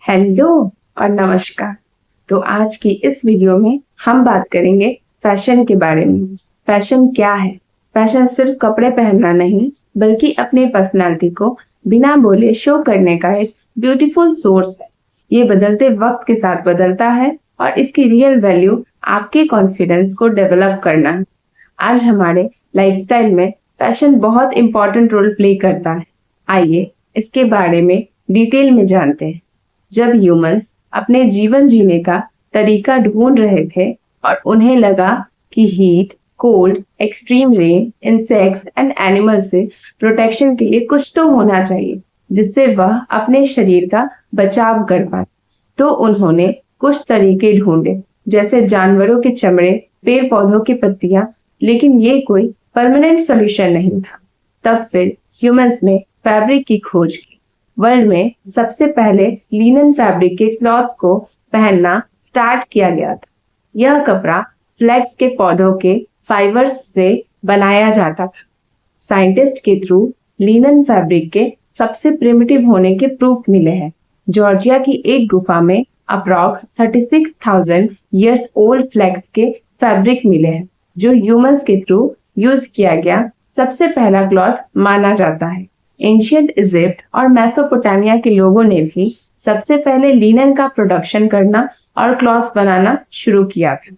Hello और नमस्कार। तो आज की इस वीडियो में हम बात करेंगे फैशन के बारे में। फैशन क्या है? फैशन सिर्फ कपड़े पहनना नहीं, बल्कि अपनी पर्सनालिटी को बिना बोले शो करने का एक ब्यूटीफुल सोर्स है। ये बदलते वक्त के साथ बदलता है और इसकी रियल वैल्यू आपके कॉन्फिडेंस को डेवलप करना है। आज हमारे लाइफस्टाइल में फैशन बहुत इंपॉर्टेंट रोल प्ले करता है। आइए इसके बारे में डिटेल में जानते हैं। जब ह्यूमंस अपने जीवन जीने का तरीका ढूंढ रहे थे और उन्हें लगा कि heat, cold, extreme rain, insects and animal से प्रोटेक्शन के लिए कुछ तो होना चाहिए जिससे वह अपने शरीर का बचाव कर पाए, तो उन्होंने कुछ तरीके ढूंढे, जैसे जानवरों के चमड़े, पेड़ पौधों की पत्तियां। लेकिन ये कोई परमानेंट सोल्यूशन नहीं था। तब फिर ह्यूमंस ने फैब्रिक की खोज की। वर्ल्ड में सबसे पहले लिनन फैब्रिक के क्लॉथ्स को पहनना स्टार्ट किया गया था। यह कपड़ा फ्लैक्स के पौधों के फाइबर्स से बनाया जाता था। साइंटिस्ट के थ्रू लिनन फैब्रिक के सबसे प्रिमिटिव होने के प्रूफ मिले हैं। जॉर्जिया की एक गुफा में अप्रॉक्स 36,000 ईयर्स ओल्ड फ्लैक्स के फैब्रिक मिले हैं, जो ह्यूमंस के थ्रू यूज किया गया सबसे पहला क्लॉथ माना जाता है। एंशियंट इजिप्ट और मेसोपोटामिया के लोगों ने भी सबसे पहले लिनन का प्रोडक्शन करना और क्लॉथ्स बनाना शुरू किया था।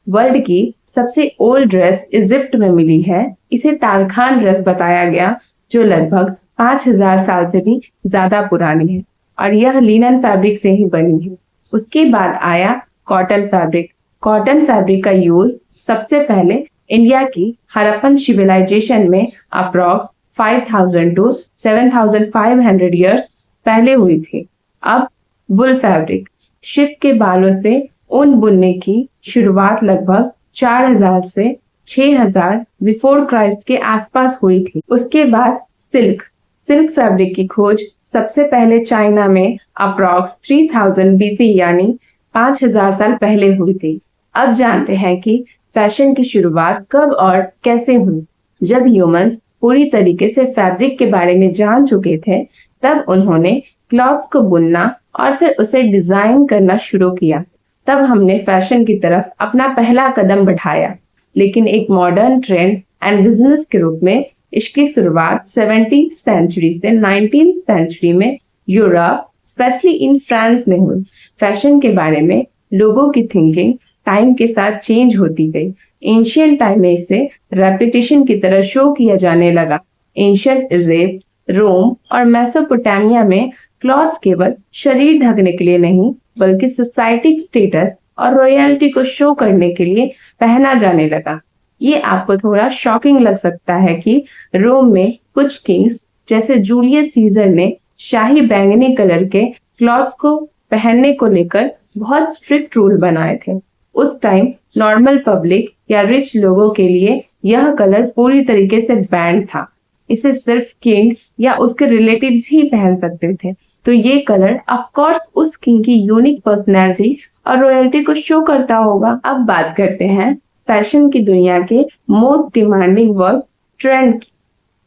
वर्ल्ड की सबसे ओल्ड ड्रेस इजिप्ट में मिली है। इसे तारखान ड्रेस बताया गया, जो लगभग 5000 साल से भी ज्यादा पुरानी है और यह लिनन फैब्रिक से ही बनी है। उसके बाद आया कॉटन फैब्रिक। कॉटन फैब्रिक का यूज सबसे पहले इंडिया की हड़प्पन सिविलाइजेशन में अप्रॉक्स 5000 to 7500 ईयर्स पहले हुई थी। अब वुल फैब्रिक। शिप के बालों से ऊन बुनने की शुरुआत लगभग 4000 से 6000 बिफोर क्राइस्ट के आसपास हुई थी। उसके बाद सिल्क। सिल्क फैब्रिक की खोज सबसे पहले चाइना में अप्रॉक्स 3000 बीसी यानी 5000 साल पहले हुई थी। अब जानते हैं कि फैशन की शुरुआत कब और कैसे हुई। जब ह्यूमंस पूरी तरीके से फैब्रिक के बारे में जान चुके थे, तब उन्होंने क्लॉथ्स को बुनना और फिर उसे डिजाइन करना शुरू किया। तब हमने फैशन की तरफ अपना पहला कदम बढ़ाया। लेकिन एक मॉडर्न ट्रेंड एंड बिजनेस के रूप में इसकी शुरुआत 17th सेंचुरी से 19th सेंचुरी में यूरोप, स्पेशली इन फ्रांस में हुई। फैशन के बारे में लोगों की थिंकिंग टाइम के साथ चेंज होती गई। एंशियंट टाइम में इसे रेपिटेशन की तरह शो किया जाने लगा। एंशियंट इजिप्ट, रोम और मेसोपोटामिया में क्लॉथ्स केवल शरीर ढकने के लिए नहीं, बल्कि सोसाइटिक स्टेटस और रॉयल्टी को शो करने के लिए पहना जाने लगा। ये आपको थोड़ा शॉकिंग लग सकता है कि रोम में कुछ किंग्स जैसे जूलियस सीजर ने शाही बैंगनी कलर के क्लॉथ्स को पहनने को लेकर बहुत स्ट्रिक्ट रूल बनाए थे। उस टाइम नॉर्मल पब्लिक या रिच लोगों के लिए यह कलर पूरी तरीके से बैंड था। इसे सिर्फ किंग या उसके रिलेटिव्स ही पहन सकते थे। तो ये कलर ऑफ कोर्स उस किंग की यूनिक पर्सनैलिटी और रॉयल्टी को शो करता होगा। अब बात करते हैं फैशन की दुनिया के मोस्ट डिमांडिंग वर्क ट्रेंड की।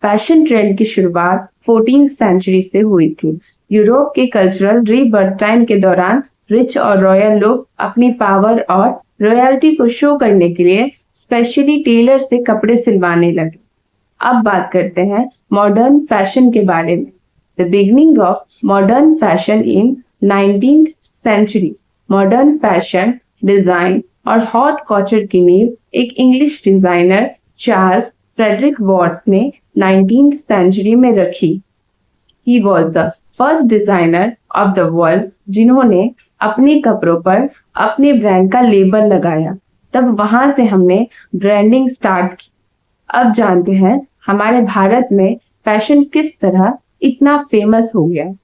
फैशन ट्रेंड की शुरुआत 14th सेंचुरी से हुई थी। यूरोप के कल्चरल रीबर्थ टाइम के दौरान रिच और रॉयल लोग अपनी पावर और रॉयल्टी को शो करने के लिए स्पेशली टेलर से कपड़े सिलवाने लगे। अब बात करते हैं मॉडर्न फैशन के बारे में। The beginning of modern fashion in 19th century. Modern fashion, design और हॉट कल्चर की नींव एक English designer Charles Frederick Worth ने 19th सेंचुरी में रखी। He was the first designer of the world जिन्होंने अपने कपड़ों पर अपने ब्रांड का लेबल लगाया। तब वहां से हमने ब्रांडिंग स्टार्ट की। अब जानते हैं हमारे भारत में फैशन किस तरह इतना फेमस हो गया।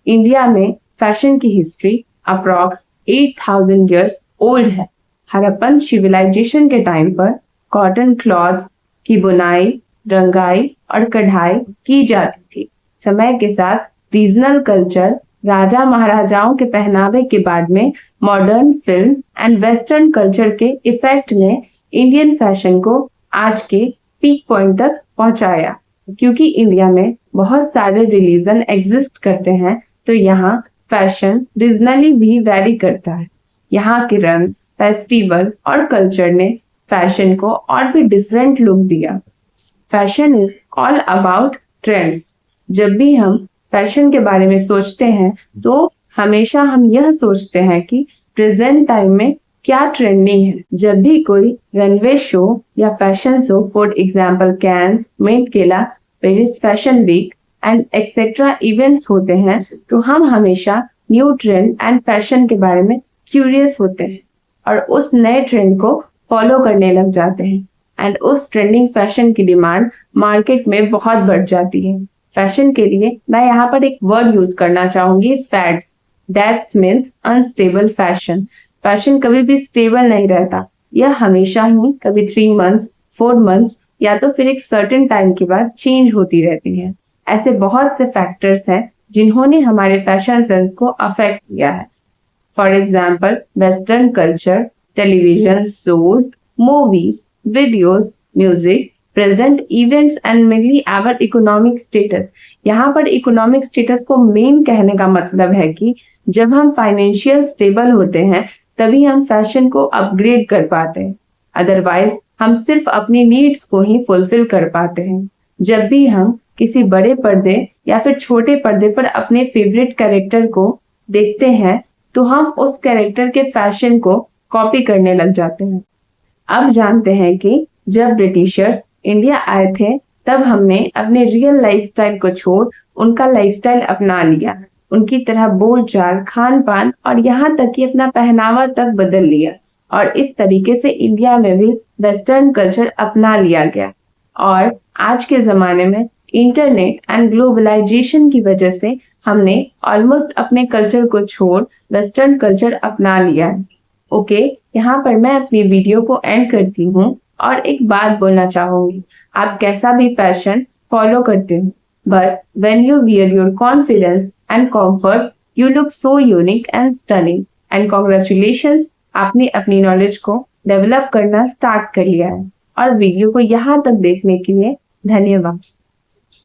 इंडिया में फैशन की हिस्ट्री अप्रॉक्स 8000 ईयर्स ओल्ड है। हड़प्पन सिविलाइजेशन के टाइम पर कॉटन क्लॉथ्स की बुनाई, रंगाई और कढ़ाई की जाती थी। समय के साथ रीजनल कल्चर, राजा महाराजाओं के पहनावे के बाद में modern film and western culture के इफेक्ट ने इंडियन फैशन को आज के पीक पॉइंट तक पहुंचाया। क्योंकि इंडिया में बहुत सारे रिलीजन एग्जिस्ट करते हैं, तो यहाँ फैशन रीजनली भी वैरी करता है। यहाँ के रंग, फेस्टिवल और कल्चर ने फैशन को और भी डिफरेंट लुक दिया। Fashion is all about trends. जब भी हम फैशन के बारे में सोचते हैं तो हमेशा हम यह सोचते हैं कि प्रेजेंट टाइम में क्या ट्रेंडिंग है। जब भी कोई रनवे शो या fashion show, for example Cannes, Met Gala, Paris fashion week and etcetera events होते हैं तो हम हमेशा न्यू ट्रेंड एंड फैशन के बारे में क्यूरियस होते हैं और उस नए ट्रेंड को फॉलो करने लग जाते हैं एंड उस ट्रेंडिंग फैशन की डिमांड मार्केट में बहुत बढ़ जाती है। फैशन के लिए मैं यहाँ पर एक वर्ड यूज करना चाहूंगी, fads. That means unstable fashion. Fashion कभी भी स्टेबल नहीं रहता, यह हमेशा ही कभी 3 मंथ्स, 4 मंथ्स या तो फिर एक सर्टेन टाइम के बाद चेंज होती रहती है। ऐसे बहुत से फैक्टर्स हैं जिन्होंने हमारे फैशन सेंस को अफेक्ट किया है। For example western culture, television shows, movies, videos, music, present events and mainly our economic status. यहाँ पर इकोनॉमिक स्टेटस को मेन कहने का मतलब है कि जब हम फाइनेंशियल स्टेबल होते हैं तभी हम फैशन को अपग्रेड कर पाते हैं, अदरवाइज हम सिर्फ अपनी नीड्स को ही फुलफिल कर पाते हैं। जब भी हम किसी बड़े पर्दे या फिर छोटे पर्दे पर अपने फेवरेट कैरेक्टर को देखते हैं तो हम उस कैरेक्टर के फैशन को कॉपी करने लग जाते हैं। अब जानते हैं कि जब ब्रिटिशर्स इंडिया आए थे तब हमने अपने रियल लाइफस्टाइल को छोड़ उनका लाइफस्टाइल अपना लिया, उनकी तरह बोलचाल, खान पान और यहाँ तक कि अपना पहनावा तक बदल लिया और इस तरीके से इंडिया में भी वेस्टर्न कल्चर अपना लिया गया। और आज के जमाने में इंटरनेट एंड ग्लोबलाइजेशन की वजह से हमने ऑलमोस्ट अपने कल्चर को छोड़ वेस्टर्न कल्चर अपना लिया है। ओके, यहाँ पर मैं अपनी वीडियो को एंड करती हूँ और एक बात बोलना चाहूंगी, आप कैसा भी फैशन फॉलो करते हो, but when you wear your confidence and comfort you look so unique and stunning and congratulations, आपने अपनी नॉलेज को डेवलप करना स्टार्ट कर लिया है। और वीडियो को यहाँ तक देखने के लिए धन्यवाद।